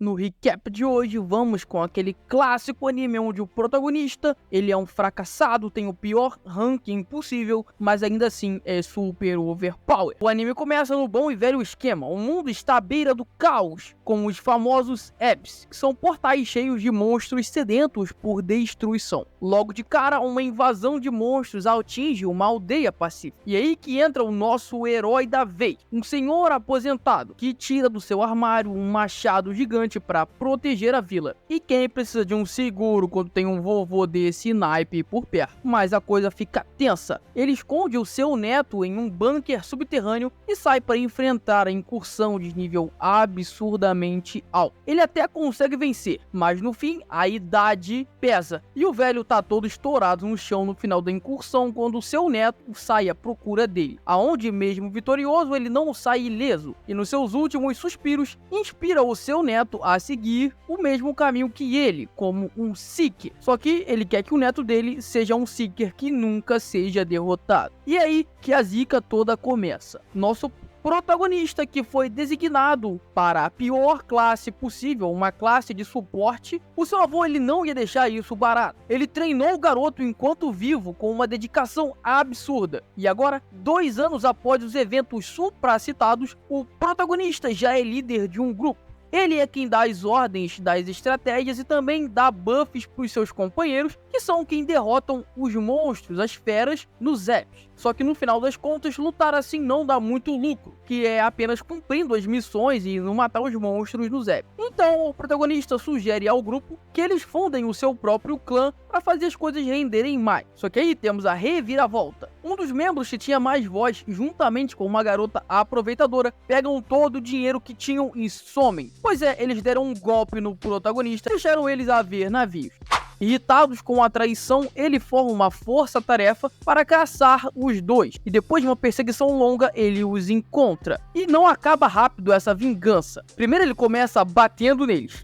No recap de hoje, vamos com aquele clássico anime onde o protagonista, ele é um fracassado, tem o pior ranking possível, mas ainda assim é super overpower. O anime começa no bom e velho esquema, o mundo está à beira do caos, com os famosos Ebbs, que são portais cheios de monstros sedentos por destruição. Logo de cara, uma invasão de monstros atinge uma aldeia pacífica. E aí que entra o nosso herói da vez, um senhor aposentado, que tira do seu armário um machado gigante para proteger a vila. E quem precisa de um seguro quando tem um vovô desse naipe por perto? Mas a coisa fica tensa. Ele esconde o seu neto em um bunker subterrâneo e sai para enfrentar a incursão de nível absurdamente alto. Ele até consegue vencer, mas no fim a idade pesa e o velho tá todo estourado no chão no final da incursão quando o seu neto sai à procura dele. Aonde mesmo vitorioso ele não sai ileso e nos seus últimos suspiros inspira o seu neto a seguir o mesmo caminho que ele, como um Seeker. Só que ele quer que o neto dele seja um Seeker que nunca seja derrotado. E é aí que a zica toda começa. Nosso protagonista, que foi designado para a pior classe possível, uma classe de suporte, o seu avô ele não ia deixar isso barato. Ele treinou o garoto enquanto vivo com uma dedicação absurda. E agora, 2 anos após os eventos supracitados, o protagonista já é líder de um grupo. Ele é quem dá as ordens das estratégias e também dá buffs para os seus companheiros, que são quem derrotam os monstros, as feras, nos Ebbs. Só que no final das contas, lutar assim não dá muito lucro, que é apenas cumprindo as missões e não matar os monstros nos Ebbs. Então o protagonista sugere ao grupo que eles fundem o seu próprio clã para fazer as coisas renderem mais. Só que aí temos a reviravolta. Um dos membros que tinha mais voz, juntamente com uma garota aproveitadora, pegam todo o dinheiro que tinham e somem. Pois é, eles deram um golpe no protagonista e deixaram eles a ver navios. Irritados com a traição, ele forma uma força-tarefa para caçar os dois. E depois de uma perseguição longa, ele os encontra. E não acaba rápido essa vingança. Primeiro ele começa batendo neles.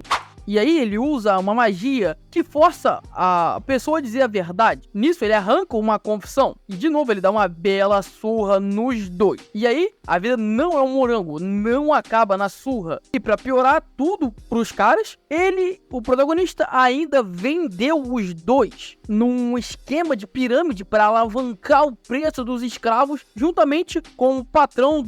E aí ele usa uma magia que força a pessoa a dizer a verdade. Nisso ele arranca uma confissão. E de novo ele dá uma bela surra nos dois. E aí a vida não é um morango, não acaba na surra. E pra piorar tudo pros caras, o protagonista, ainda vendeu os dois num esquema de pirâmide para alavancar o preço dos escravos juntamente com o patrão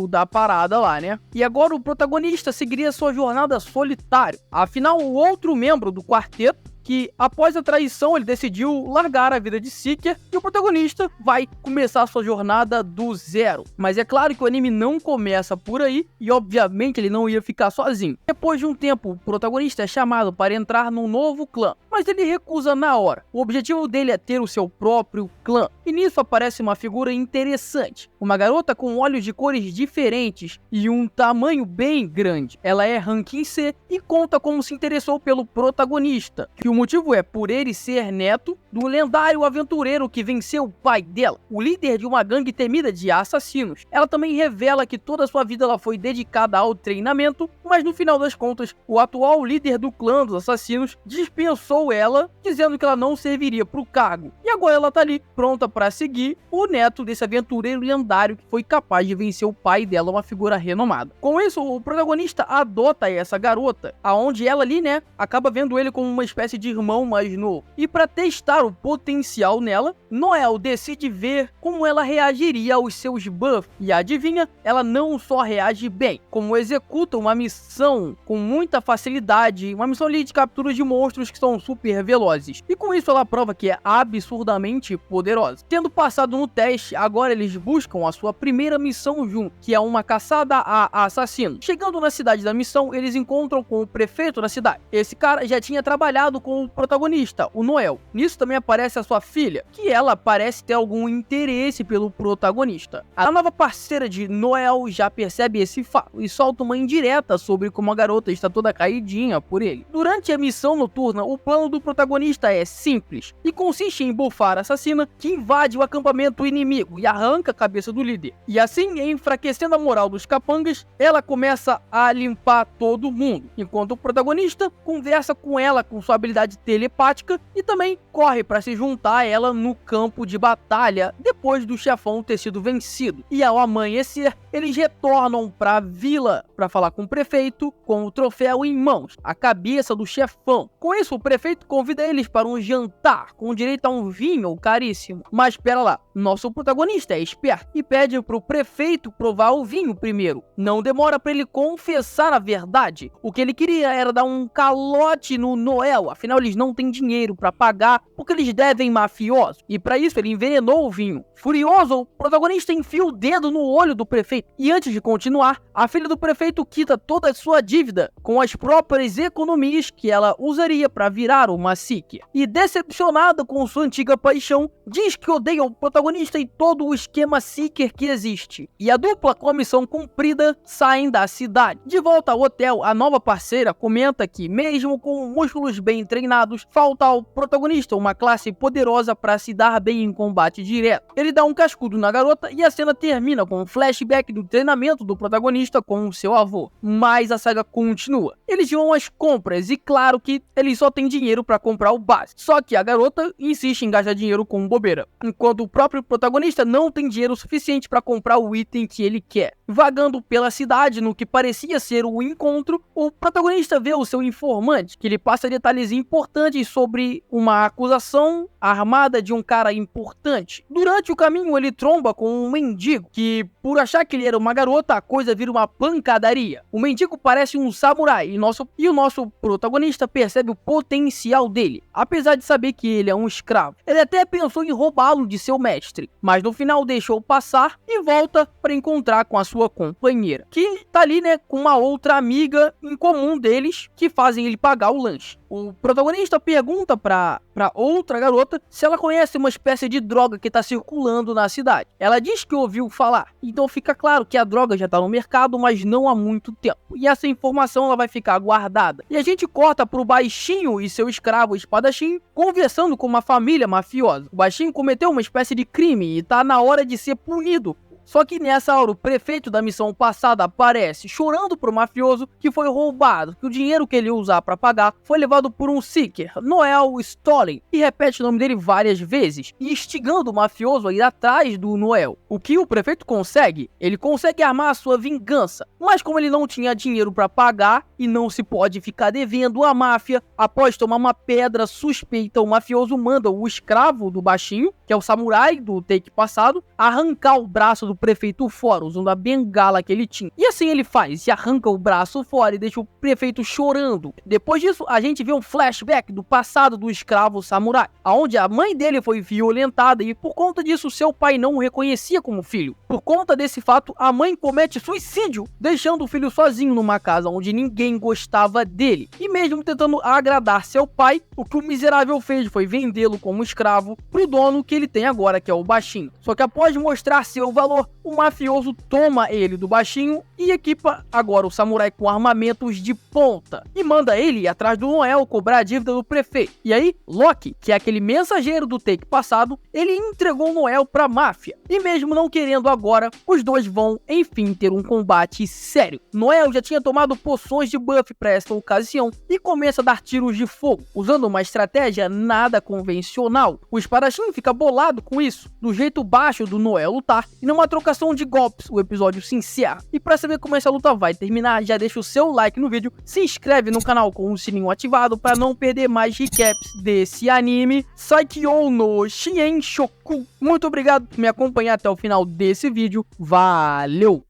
da parada lá, né? E agora o protagonista seguiria sua jornada solitário. Afinal, o outro membro do quarteto, que após a traição ele decidiu largar a vida de Seeker, e o protagonista vai começar sua jornada do zero. Mas é claro que o anime não começa por aí, e obviamente ele não ia ficar sozinho. Depois de um tempo, o protagonista é chamado para entrar num novo clã, mas ele recusa na hora. O objetivo dele é ter o seu próprio clã, e nisso aparece uma figura interessante. Uma garota com olhos de cores diferentes e um tamanho bem grande. Ela é ranking C e conta como se interessou pelo protagonista, que o motivo é por ele ser neto do lendário aventureiro que venceu o pai dela, o líder de uma gangue temida de assassinos. Ela também revela que toda a sua vida ela foi dedicada ao treinamento, mas no final das contas, o atual líder do clã dos assassinos dispensou ela, dizendo que ela não serviria para o cargo. E agora ela tá ali, pronta para seguir o neto desse aventureiro lendário que foi capaz de vencer o pai dela, uma figura renomada. Com isso, o protagonista adota essa garota, aonde ela ali, né, acaba vendo ele como uma espécie de irmão mais novo. E para testar o potencial nela, Noel decide ver como ela reagiria aos seus buffs. E adivinha, ela não só reage bem, como executa uma missão com muita facilidade, uma missão ali de captura de monstros que são super velozes. E com isso ela prova que é absurdamente poderosa. Tendo passado no teste, agora eles buscam a sua primeira missão junto, que é uma caçada a assassinos. Chegando na cidade da missão, eles encontram com o prefeito da cidade. Esse cara já tinha trabalhado com o protagonista, o Noel. Nisso também aparece a sua filha, que ela parece ter algum interesse pelo protagonista. A nova parceira de Noel já percebe esse fato e solta uma indireta sobre como a garota está toda caidinha por ele. Durante a missão noturna, o plano do protagonista é simples e consiste em bufar assassina que invade o acampamento inimigo e arranca a cabeça do líder. E assim, enfraquecendo a moral dos capangas, ela começa a limpar todo mundo, enquanto o protagonista conversa com ela com sua habilidade telepática e também corre para se juntar a ela no campo de batalha depois do chefão ter sido vencido. E ao amanhecer, eles retornam para a vila para falar com o prefeito com o troféu em mãos, a cabeça do chefão. Com isso, o prefeito convida eles para um jantar com direito a um vinho caríssimo. Mas espera lá, nosso protagonista é esperto e pede para o prefeito provar o vinho primeiro. Não demora para ele confessar a verdade. O que ele queria era dar um calote no Noel, afinal eles não têm dinheiro para pagar porque eles devem mafiosos. E para isso ele envenenou o vinho. Furioso, o protagonista enfia o dedo no olho do prefeito. E antes de continuar, a filha do prefeito quita toda a sua dívida com as próprias economias que ela usaria para virar uma Seeker. E decepcionada com sua antiga paixão, diz que odeia o protagonista e todo o esquema Seeker que existe. E a dupla, com a missão cumprida, saem da cidade. De volta ao hotel, a nova parceira comenta que, mesmo com músculos bem treinados, falta ao protagonista uma classe poderosa para se dar bem em combate direto. Ele dá um cascudo na garota e a cena termina com um flashback do treinamento do protagonista com o seu avô. Mas a saga continua. Eles vão às compras e claro que eles só têm dinheiro para comprar o básico. Só que a garota insiste em gastar dinheiro com bobeira, enquanto o próprio protagonista não tem dinheiro suficiente para comprar o item que ele quer. Vagando pela cidade no que parecia ser o encontro, o protagonista vê o seu informante, que lhe passa detalhes importantes sobre uma acusação armada de um cara importante. Durante o caminho ele tromba com um mendigo, que por achar que ele era uma garota, a coisa vira uma pancadaria. O mendigo parece um samurai e o nosso protagonista percebe o potencial dele, apesar de saber que ele é um escravo. Ele até pensou em roubá-lo de seu mestre, mas no final deixou passar e volta para encontrar com a sua companheira, que tá ali, né, com uma outra amiga em comum deles, que fazem ele pagar o lanche. O protagonista pergunta pra outra garota se ela conhece uma espécie de droga que tá circulando na cidade. Ela diz que ouviu falar, então fica claro que a droga já tá no mercado, mas não há muito tempo. E essa informação ela vai ficar guardada. E a gente corta pro baixinho e seu escravo espadachim conversando com uma família mafiosa. O baixinho cometeu uma espécie de crime e tá na hora de ser punido. Só que nessa hora o prefeito da missão passada aparece chorando pro mafioso que foi roubado, que o dinheiro que ele ia usar para pagar foi levado por um Seeker, Noel Stolen, e repete o nome dele várias vezes, instigando o mafioso a ir atrás do Noel. O que o prefeito consegue? Ele consegue armar a sua vingança, mas como ele não tinha dinheiro para pagar e não se pode ficar devendo à máfia, após tomar uma pedra suspeita, o mafioso manda o escravo do baixinho, que é o samurai do take passado, arrancar o braço do prefeito fora, usando a bengala que ele tinha. E assim ele faz, e arranca o braço fora e deixa o prefeito chorando. Depois disso, a gente vê um flashback do passado do escravo samurai, onde a mãe dele foi violentada e por conta disso seu pai não o reconhecia como filho. Por conta desse fato, a mãe comete suicídio, deixando o filho sozinho numa casa onde ninguém gostava dele. E mesmo tentando agradar seu pai, o que o miserável fez foi vendê-lo como escravo pro dono que ele tem agora, que é o baixinho. Só que após mostrar seu valor, o mafioso toma ele do baixinho e equipa agora o samurai com armamentos de ponta e manda ele ir atrás do Noel cobrar a dívida do prefeito. E aí, Loki, que é aquele mensageiro do take passado, ele entregou o Noel pra máfia. E mesmo não querendo agora, os dois vão, enfim, ter um combate sério. Noel já tinha tomado poções de buff para essa ocasião e começa a dar tiros de fogo, usando uma estratégia nada convencional. O espadachim fica bolado com isso, do jeito baixo do Noel lutar, e numa trocação de golpes, o episódio se encerra. E para saber como essa luta vai terminar, já deixa o seu like no vídeo, se inscreve no canal com o sininho ativado para não perder mais recaps desse anime, Saikyo no Shien Shoku. Muito obrigado por me acompanhar até o final desse vídeo, valeu!